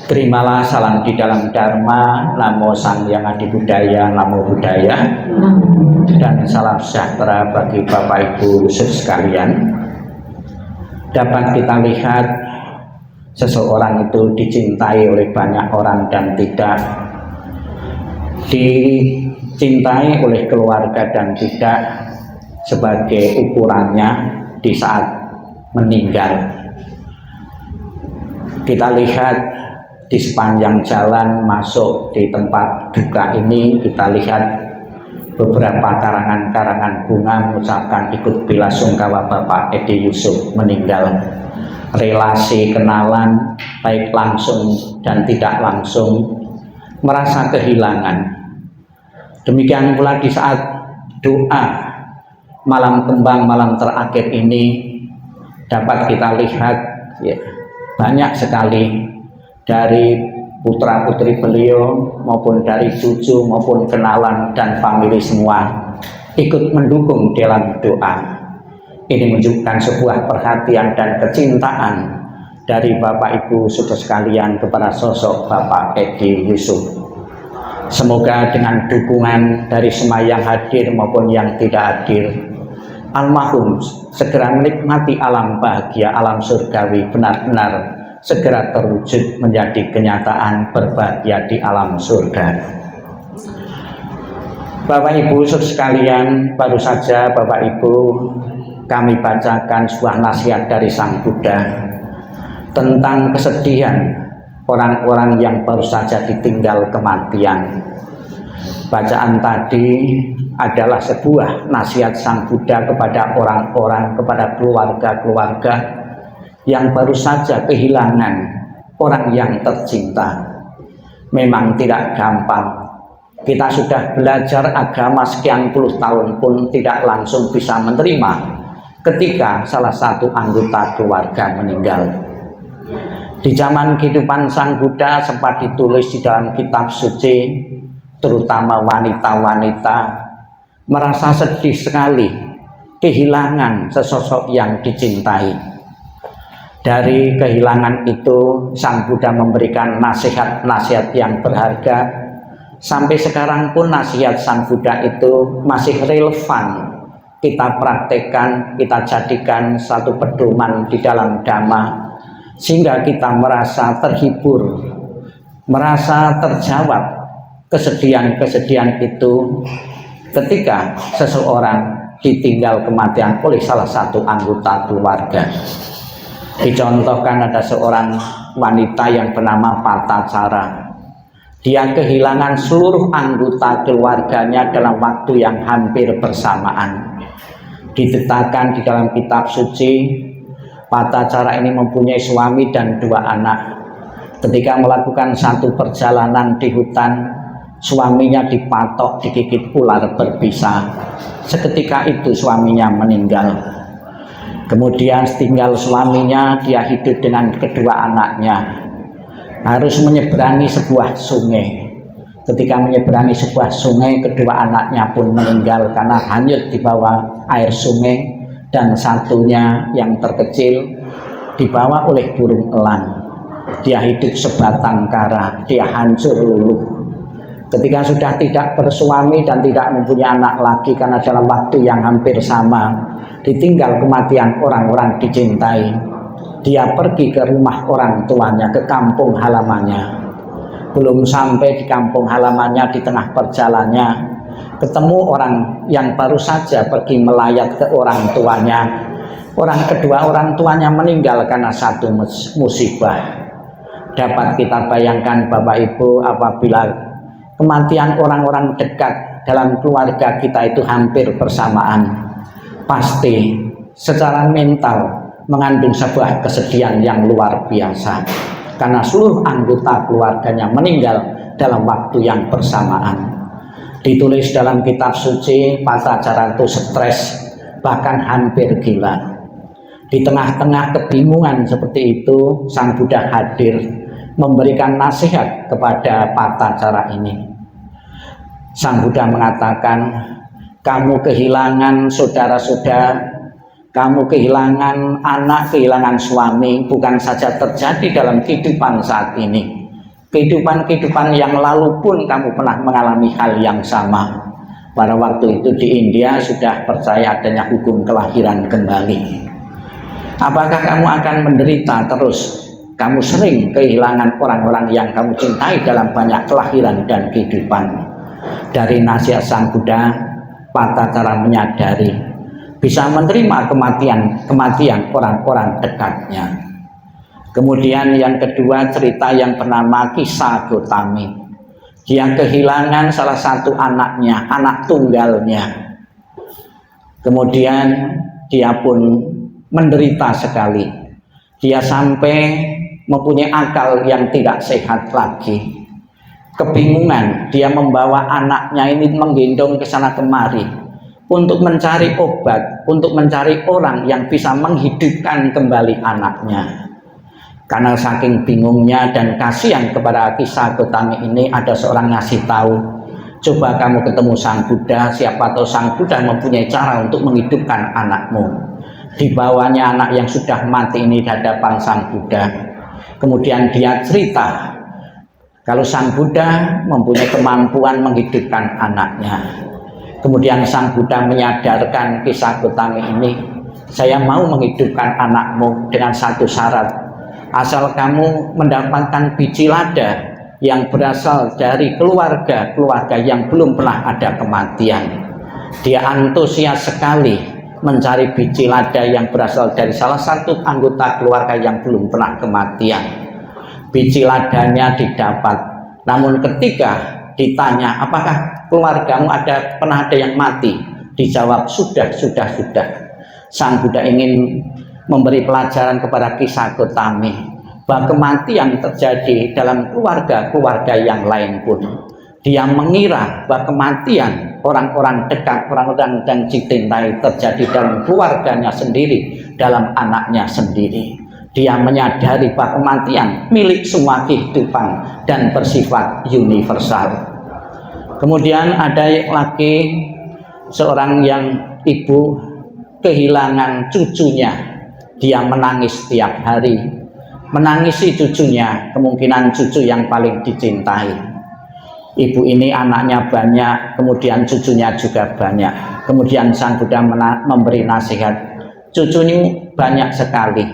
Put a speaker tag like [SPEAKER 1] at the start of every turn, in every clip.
[SPEAKER 1] Terimalah salam di dalam Dharma, Namo Sang Hyang Adi Budaya, Namo Buddhaya, dan salam sejahtera bagi Bapak Ibu sekalian. Dapat kita lihat seseorang itu dicintai oleh banyak orang dan tidak dicintai oleh keluarga dan tidak sebagai ukurannya di saat meninggal. Kita lihat di sepanjang jalan masuk di tempat duka ini, kita lihat beberapa karangan-karangan bunga mengucapkan ikut bela sungkawa Bapak Edi Yusuf meninggal. Relasi kenalan baik langsung dan tidak langsung merasa kehilangan. Demikian pula di saat doa malam kembang, malam terakhir ini dapat kita lihat ya, banyak sekali dari putra-putri beliau maupun dari cucu maupun kenalan dan famili semua ikut mendukung dalam doa. Ini menunjukkan sebuah perhatian dan kecintaan dari Bapak Ibu saudara sekalian kepada sosok Bapak Edi Yusuf. Semoga dengan dukungan dari semua yang hadir maupun yang tidak hadir, almarhum segera menikmati alam bahagia, alam surgawi, benar-benar segera terwujud menjadi kenyataan berbahagia di alam surga. Bapak Ibu sekalian, baru saja Bapak Ibu kami bacakan sebuah nasihat dari Sang Buddha tentang kesedihan orang-orang yang baru saja ditinggal kematian. Bacaan tadi adalah sebuah nasihat Sang Buddha kepada orang-orang, kepada keluarga-keluarga yang baru saja kehilangan orang yang tercinta. Memang tidak gampang. Kita sudah belajar agama sekian puluh tahun pun tidak langsung bisa menerima ketika salah satu anggota keluarga meninggal. Di zaman kehidupan Sang Buddha sempat ditulis di dalam kitab suci, terutama wanita-wanita merasa sedih sekali kehilangan sesosok yang dicintai. Dari kehilangan itu Sang Buddha memberikan nasihat-nasihat yang berharga. Sampai sekarang pun nasihat Sang Buddha itu masih relevan kita praktekkan, kita jadikan satu pedoman di dalam Dhamma, sehingga kita merasa terhibur, merasa terjawab kesedihan-kesedihan itu ketika seseorang ditinggal kematian oleh salah satu anggota keluarga. Dicontohkan ada seorang wanita yang bernama Patacara. Dia kehilangan seluruh anggota keluarganya dalam waktu yang hampir bersamaan. Diceritakan di dalam kitab suci, Patacara ini mempunyai suami dan 2 anak. Ketika melakukan satu perjalanan di hutan, suaminya dipatok digigit ular berbisa. Seketika itu suaminya meninggal. Kemudian tinggal suaminya, dia hidup dengan kedua anaknya. Harus menyeberangi sebuah sungai. Ketika menyeberangi sebuah sungai, kedua anaknya pun meninggal karena hanyut di bawah air sungai. Dan satunya yang terkecil dibawa oleh burung elang. Dia hidup sebatang kara, dia hancur luluh. Ketika sudah tidak bersuami dan tidak mempunyai anak lagi karena dalam waktu yang hampir sama ditinggal kematian orang-orang dicintai, dia pergi ke rumah orang tuanya, ke kampung halamannya. Belum sampai di kampung halamannya, di tengah perjalanannya ketemu orang yang baru saja pergi melayat ke orang tuanya. Kedua orang tuanya meninggal karena satu musibah. Dapat kita bayangkan Bapak Ibu, apabila kematian orang-orang dekat dalam keluarga kita itu hampir bersamaan, pasti secara mental mengandung sebuah kesedihan yang luar biasa karena seluruh anggota keluarganya meninggal dalam waktu yang bersamaan. Ditulis dalam kitab suci, Patacara itu stres, bahkan hampir gila. Di tengah-tengah kebingungan seperti itu, Sang Buddha hadir memberikan nasihat kepada Patacara ini. Sang Buddha mengatakan, kamu kehilangan saudara-saudara, kamu kehilangan anak, kehilangan suami, bukan saja terjadi dalam kehidupan saat ini, Kehidupan-kehidupan yang lalu pun kamu pernah mengalami hal yang sama. Pada waktu itu di India sudah percaya adanya hukum kelahiran kembali. Apakah kamu akan menderita terus? Kamu sering kehilangan orang-orang yang kamu cintai dalam banyak kelahiran dan kehidupan. Dari nasihat Sang Buddha, patah cara menyadari, bisa menerima kematian orang-orang dekatnya. Kemudian yang kedua, cerita yang bernama kisah Gotami. Dia kehilangan salah satu anaknya, anak tunggalnya. Kemudian dia pun menderita sekali. Dia sampai mempunyai akal yang tidak sehat lagi. Kebingungan, dia membawa anaknya ini menggendong ke sana kemari untuk mencari obat, untuk mencari orang yang bisa menghidupkan kembali anaknya. Karena saking bingungnya dan kasihan kepada kisah Gotami ini, ada seorang ngasih tahu, coba kamu ketemu Sang Buddha, siapa tahu Sang Buddha mempunyai cara untuk menghidupkan anakmu. Dibawanya anak yang sudah mati ini di hadapan Sang Buddha. Kemudian dia cerita kalau Sang Buddha mempunyai kemampuan menghidupkan anaknya. Kemudian Sang Buddha menyadarkan kisah Gotami ini, saya mau menghidupkan anakmu dengan satu syarat. Asal kamu mendapatkan biji lada yang berasal dari keluarga yang belum pernah ada kematian. Dia antusias sekali mencari biji lada yang berasal dari salah satu anggota keluarga yang belum pernah kematian. Biji ladanya didapat, namun ketika ditanya apakah keluargamu pernah ada yang mati, dijawab sudah. Sang Buddha ingin memberi pelajaran kepada kisah Gotami bahwa kematian terjadi dalam keluarga yang lain pun. Dia mengira bahwa kematian orang-orang dekat, orang-orang yang dicintai terjadi dalam keluarganya sendiri, dalam anaknya sendiri. Dia menyadari bahwa kematian milik semua kehidupan dan bersifat universal. Kemudian ada lagi seorang yang ibu kehilangan cucunya. Dia menangis setiap hari, menangisi cucunya, kemungkinan cucu yang paling dicintai. Ibu ini anaknya banyak, kemudian cucunya juga banyak. Kemudian Sang Buddha memberi nasihat, cucunya banyak sekali.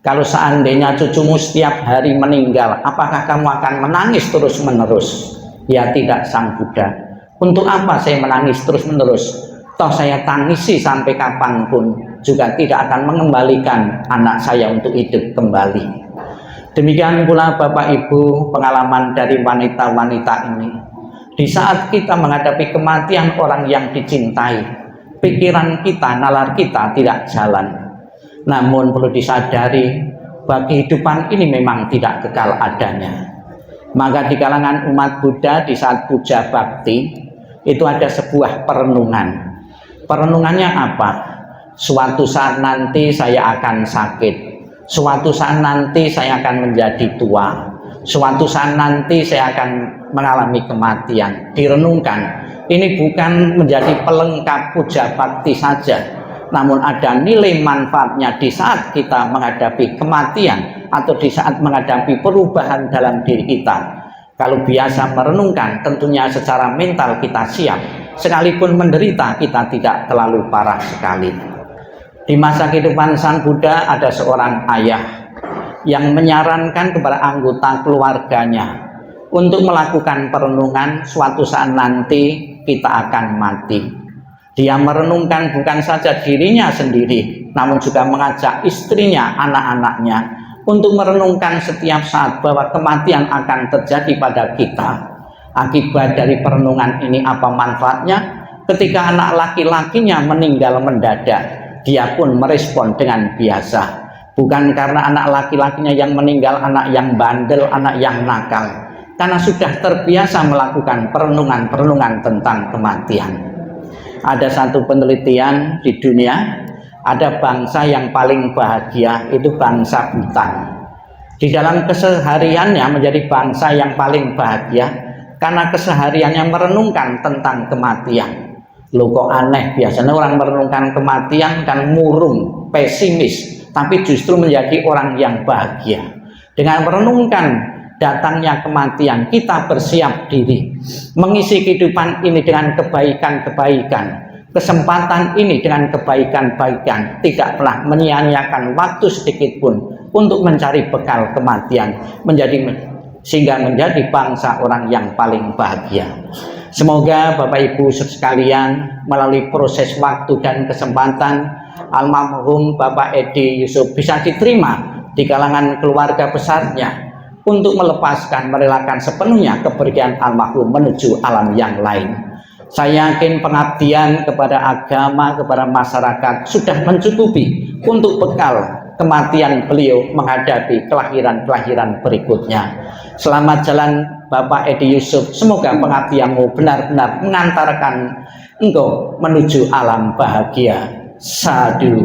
[SPEAKER 1] Kalau seandainya cucumu setiap hari meninggal, apakah kamu akan menangis terus-menerus? Ya tidak, Sang Buddha. Untuk apa saya menangis terus-menerus? Toh saya tangisi sampai kapanpun juga tidak akan mengembalikan anak saya untuk hidup kembali. Demikian pula Bapak Ibu pengalaman dari wanita-wanita ini. Di saat kita menghadapi kematian orang yang dicintai, pikiran kita, nalar kita tidak jalan. Namun perlu disadari bahwa kehidupan ini memang tidak kekal adanya. Maka di kalangan umat Buddha di saat puja bakti itu ada sebuah perenungan. Perenungannya apa? Suatu saat nanti saya akan sakit, suatu saat nanti saya akan menjadi tua, suatu saat nanti saya akan mengalami kematian. Direnungkan, ini bukan menjadi pelengkap puja bakti saja, namun ada nilai manfaatnya di saat kita menghadapi kematian atau di saat menghadapi perubahan dalam diri kita. Kalau biasa merenungkan, tentunya secara mental kita siap, sekalipun menderita kita tidak terlalu parah sekali. Di masa kehidupan Sang Buddha ada seorang ayah yang menyarankan kepada anggota keluarganya untuk melakukan perenungan, suatu saat nanti kita akan mati. Dia merenungkan bukan saja dirinya sendiri, namun juga mengajak istrinya, anak-anaknya untuk merenungkan setiap saat bahwa kematian akan terjadi pada kita. Akibat dari perenungan ini apa manfaatnya? Ketika anak laki-lakinya meninggal mendadak, dia pun merespon dengan biasa. Bukan karena anak laki-lakinya yang meninggal anak yang bandel, anak yang nakal, karena sudah terbiasa melakukan perenungan-perenungan tentang kematian. Ada satu penelitian di dunia, ada bangsa yang paling bahagia, itu bangsa Butan. Di dalam kesehariannya menjadi bangsa yang paling bahagia karena kesehariannya merenungkan tentang kematian. Loh kok aneh, biasanya orang merenungkan kematian kan murung, pesimis, tapi justru menjadi orang yang bahagia. Dengan merenungkan datangnya kematian, kita bersiap diri, mengisi kehidupan ini dengan kebaikan-kebaikan, kesempatan ini dengan kebaikan-baikan, tidak pernah menyia-nyiakan waktu sedikit pun untuk mencari bekal kematian, sehingga menjadi bangsa orang yang paling bahagia. Semoga Bapak Ibu sekalian melalui proses waktu dan kesempatan, almarhum Bapak Edi Yusuf bisa diterima di kalangan keluarga besarnya untuk melepaskan, merelakan sepenuhnya kepergian almarhum menuju alam yang lain. Saya yakin pengabdian kepada agama, kepada masyarakat sudah mencukupi untuk bekal kematian beliau menghadapi kelahiran-kelahiran berikutnya. Selamat jalan Bapak Edi Yusuf, semoga pengabdianmu benar-benar mengantarkan engkau menuju alam bahagia. Sadu.